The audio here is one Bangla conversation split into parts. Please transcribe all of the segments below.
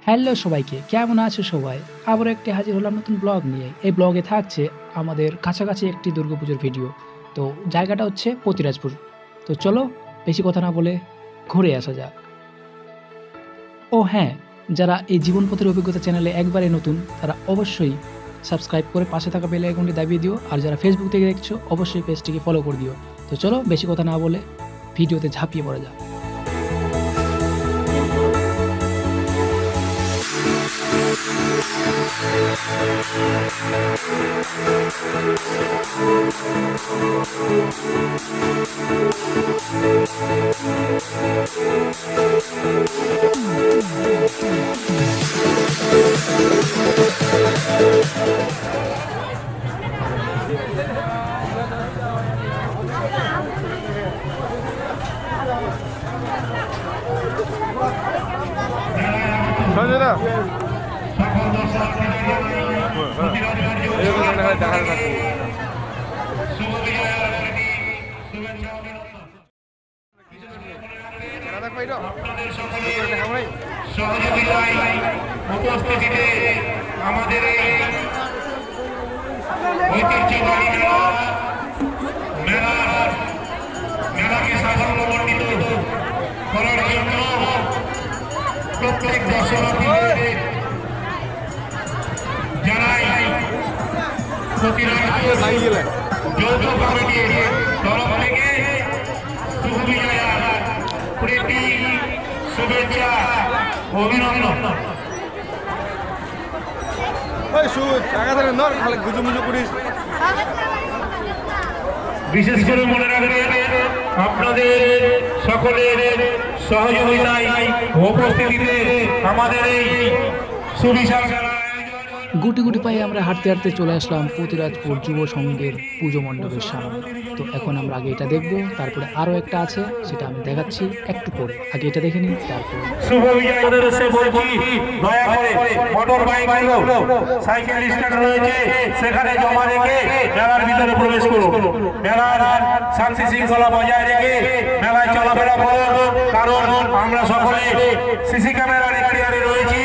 হ্যালো সবাইকে, কেমন আছো সবাই? আবারও একটি হাজির হলাম নতুন ব্লগ নিয়ে। এই ব্লগে থাকছে আমাদের কাছাকাছি একটি দুর্গাপুজোর ভিডিও। তো জায়গাটা হচ্ছে পতিরাজপুর। তো চলো বেশি কথা না বলে ঘুরে আসা যাক। ও হ্যাঁ, যারা এই জীবনপথের অভিজ্ঞতা চ্যানেলে একবারে নতুন তারা অবশ্যই সাবস্ক্রাইব করে পাশে থাকা বেল আইকনটি দাবিয়ে দিও। আর যারা ফেসবুক থেকে দেখছো অবশ্যই পেজটিকে ফলো করে দিও। তো চলো বেশি কথা না বলে ভিডিওতে ঝাঁপিয়ে পড়া যাক। সঞ্জয়দা দেখার কাছে সহযোগিতায় উপস্থিতিতে আমাদের এই ঐতিহ্যবাহী মেলাকে সাফল্যমণ্ডিত করার জন্য প্রত্যেক দর্শনার্থীদের জানাই যৌথ কমিটির তরফ থেকে শুভ বিজয়া প্রীতি শুভেচ্ছা অভিনন্দন। বিশেষ করে মনে রাখবেন আপনাদের সকলের সহযোগিতায় উপস্থিতিতে আমাদের এই সুবিশাল গুটি গুটি পায়ে আমরা হাঁটতে হাঁটতে চলে আসলাম পতিরাজপুর যুব সংঘের পুজো মণ্ডপের সামনে। তো এখন আমরা আগে এটা দেখবো, তারপরে আরও একটা আছে সেটা আমি দেখাচ্ছি একটু পরে। আগে এটা দেখে নিই, তারপরে শুভ বিজয়ের উদ্দেশ্যে বলছি দয়া করে মোটর বাইকগুলো সাইকেল স্ট্যান্ড রয়েছে সেখানে জমা রেখে মেলার ভিতরে প্রবেশ করুন। মেলার শান্তি শৃঙ্খলা বজায় রেখে মেলায় চলাফেরা করুন, কারণ আমরা সকলে সিসি ক্যামেরার এরিয়ারে রয়েছি।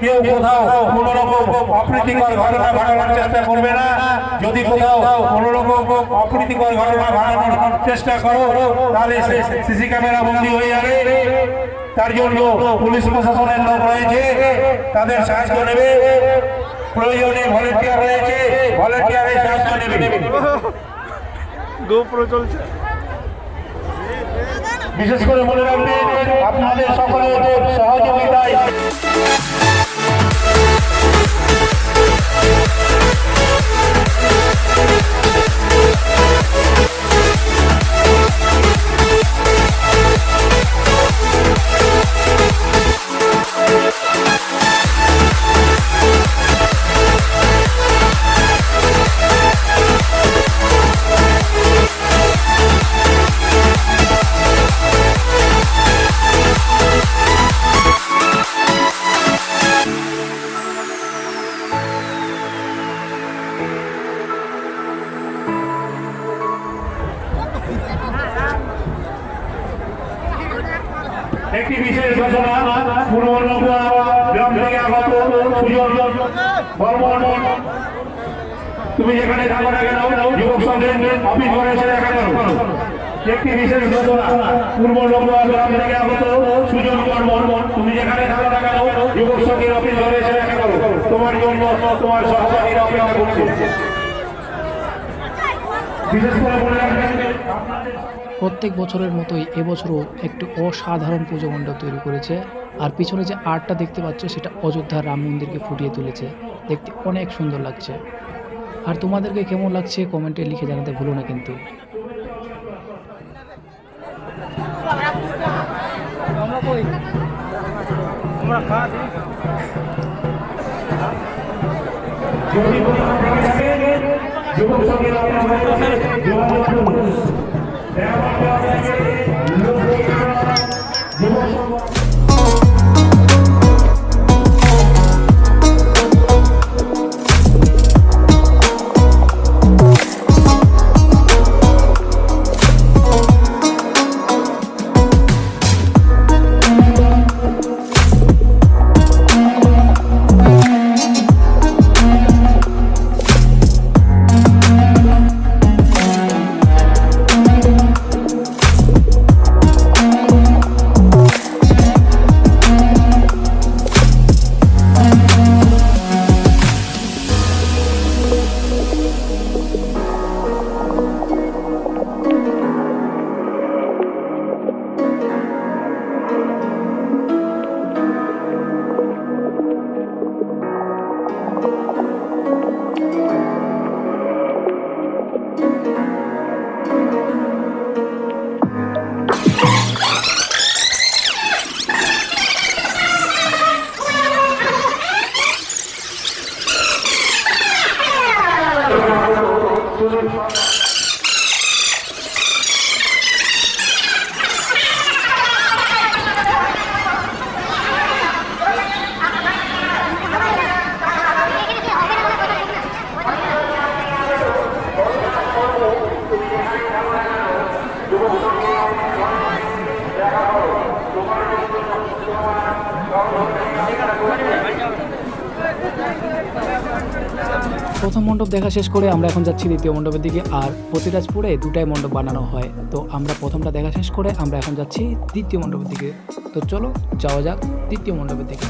কেউ কোথাও কোনো রকম অপ্রীতিকর ঘটনা ঘটানোর চেষ্টা করবে না। যদি কোথাও কোনো রকম অপ্রীতিকর ঘটনা ঘটানোর চেষ্টা করো তাহলে সিসি ক্যামেরা বন্দী হয়ে যাবে। তার জন্য পুলিশ প্রশাসনের লোক রয়েছে, তাদের সাহায্য নেবে। প্রয়োজনে ভলেন্টিয়ার রয়েছে, ভলেন্টিয়ারের সাহায্য নেবে। গোপ্রো চলছে। বিশেষ করে মনে রাখবেন আপনাদের সকলের সহযোগিতায় একটি বিশেষ ঘোষণা। পূর্বনগর গ্রাম থেকে আগত সুজন বর্মন, তুমি যেখানে থাকো না কেন যুবক সংঘের অফিস রয়েছে এখানে। একটি বিশেষ ঘোষণা। পূর্বনগর গ্রাম থেকে আগত সুজন বর্মন, তুমি যেখানে থাকো না কেন যুবক সংঘের অফিস রয়েছে এখানে। তোমার জন্য তোমার সহযোগীরা অপেক্ষা করছে। বিশেষ করে মনে রাখবেন প্রত্যেক বছরের মতোই এবছরও একটি অসাধারণ পুজো মণ্ডপ তৈরি করেছে। আর পিছনে যে আর্টটা দেখতে পাচ্ছ সেটা অযোধ্যার রাম মন্দিরকে ফুটিয়ে তুলেছে। দেখতে অনেক সুন্দর লাগছে। আর তোমাদেরকে কেমন লাগছে কমেন্টে লিখে জানাতে ভুলো না কিন্তু। যুবক সংঘের প্রথম মণ্ডপ দেখা শেষ করে আমরা এখন যাচ্ছি দ্বিতীয় মণ্ডপের দিকে। আর পতিরাজপুরে দুটাই মণ্ডপ বানানো হয়, তো আমরা প্রথমটা দেখা শেষ করে আমরা এখন যাচ্ছি দ্বিতীয় মণ্ডপের দিকে। তো চলো যাওয়া যাক দ্বিতীয় মণ্ডপের দিকে।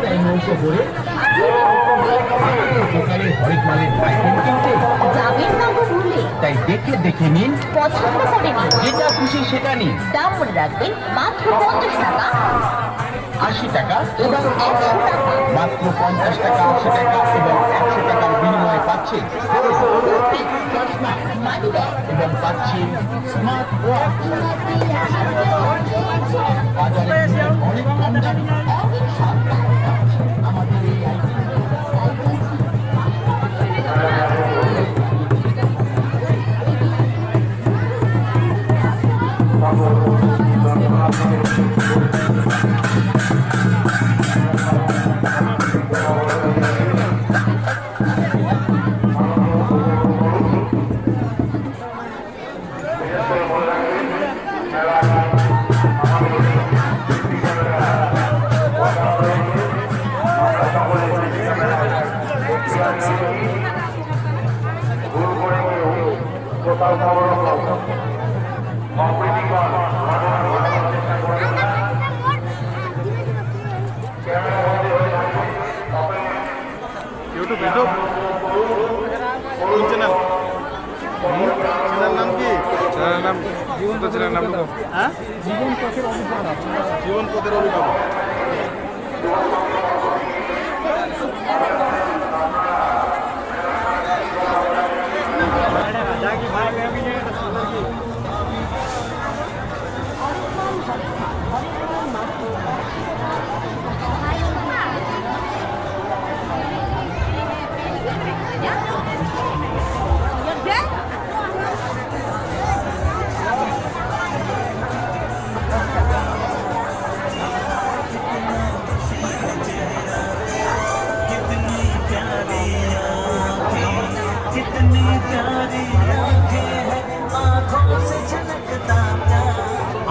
তাই নৌকো করে দোকানে হরেক মালের আইটেম কিনতে যাবেন না গো ভুলে, তাই দেখে দেখে নিন, পছন্দ করে নিন। যেটা খুশি সেটা নিন। দাম মনে রাখবেন মাত্র 50 টাকা 80 টাকা এবং 100 টাকা। মাত্র 50 টাকা, 80 টাকা এবং 100 টাকার বিনিময়ে পাচ্ছে টুথপিক, চশমা, মানি ব্যাগ। এবং পাচ্ছে স্মার্ট ওয়াচ। বাজারে অনেক কম দামে অনেক সস্তায় আমাদের এই ইউটিউব ইউটিউব কোন চ্যানেল চ্যানেল নাম কি চ্যানেল নাম জীবন চ্যানেল নাম তো হ্যাঁ জীবন পথের অভিজ্ঞতা জীবন পথের অভিজ্ঞতা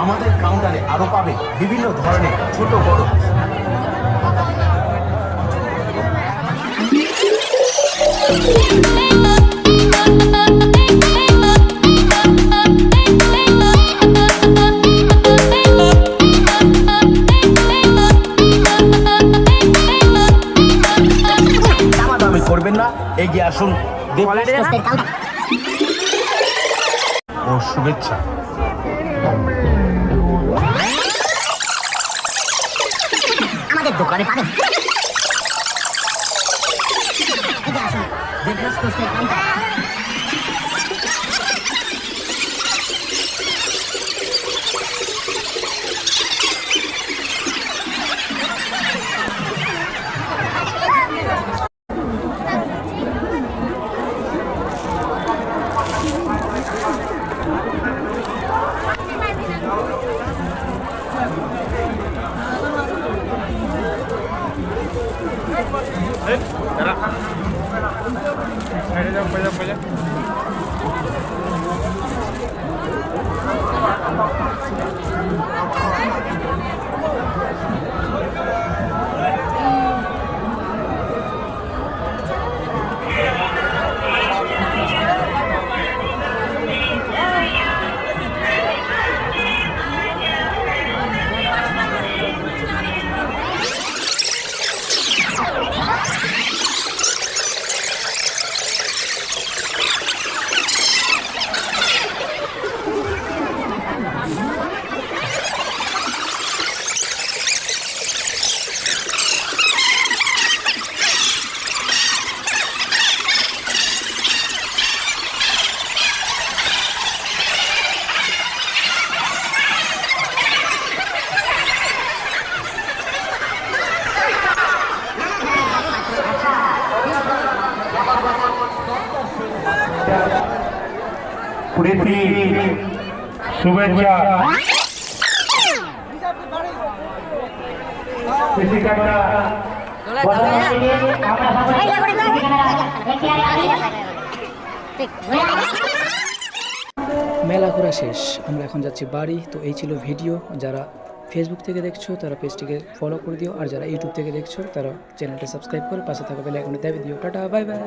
আমাদের কাউন্টারে আরো পাবে বিভিন্ন ধরনের ছোট বড় দামাদামি করবেন না, এগিয়ে আসুন ও শুভেচ্ছা। আমাদের দোকানে পাবেন দেবরাজ টোস্টের কাউন্টার। প্রীতি শুভেচ্ছা কৃষিকাটা মেলা ঘোরা শেষ, আমরা এখন যাচ্ছি বাড়ি। তো এই ছিল ভিডিও। যারা ফেসবুক থেকে দেখছো তারা পেজটিকে ফলো করে দিও, আর যারা ইউটিউব থেকে দেখছো তারা চ্যানেলটা সাবস্ক্রাইব করে পাশে থাকা বেল আইকনে দাবি দিও। Tata, bye bye.